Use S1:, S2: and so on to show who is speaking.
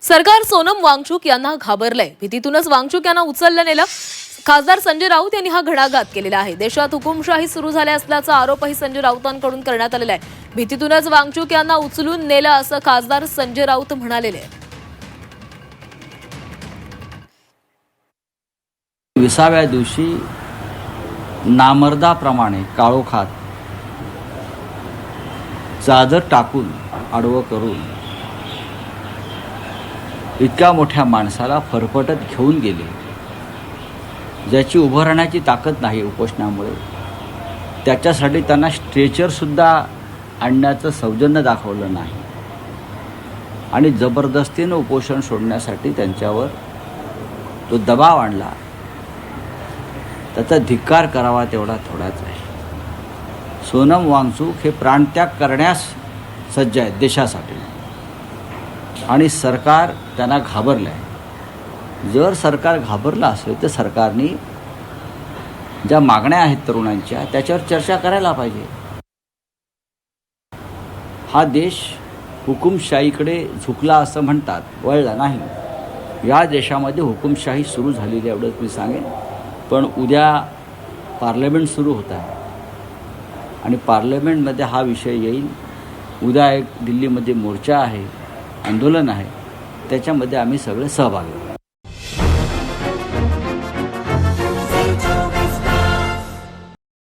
S1: सरकार सोनम वांगचुक यांना घाबरलंय. भीतीतूनच वांगचुक यांना उचललं नेलं. खासदार संजय राऊत यांनी हा घणाघात केलेला आहे. देशात हुकुमशाही सुरू झाली असल्याचा आरोपही संजय राऊतांकडून करण्यात आलेला आहे. भीतीतूनच वांगचुक यांना उचलून नेलं असं खासदार संजय राऊत म्हणालेले आहे.
S2: 20व्या दिवशी नामर्दाप्रमाणे काळोखात चादर टाकून आडवं करून इतक्या मोठ्या माणसाला फरफटत घेऊन गेले, ज्याची उभं राहण्याची ताकद नाही उपोषणामुळे. त्याच्यासाठी त्यांना स्ट्रेचरसुद्धा आणण्याचं सौजन्य दाखवलं नाही आणि जबरदस्तीनं उपोषण सोडण्यासाठी त्यांच्यावर तो दबाव आणला. त्याचा धिक्कार करावा तेवढा थोडाच आहे. सोनम वांगचुक हे प्राणत्याग करण्यास सज्ज आहेत देशासाठी आणि सरकार त्यांना घाबरलं आहे. जर सरकार घाबरलं असेल तर सरकारने ज्या मागण्या आहेत तरुणांच्या त्याच्यावर चर्चा करायला पाहिजे. हा देश हुकुमशाहीकडे झुकला असं म्हणतात, वळला नाही. या देशामध्ये हुकुमशाही सुरू झालेली एवढंच मी सांगेन. पण उद्या पार्लमेंट सुरू होत आहे आणि पार्लमेंटमध्ये हा विषय येईल. उद्या एक दिल्लीमध्ये मोर्चा आहे, आंदोलन आहे, त्याच्यामध्ये आम्ही सगळे सहभागी आहोत.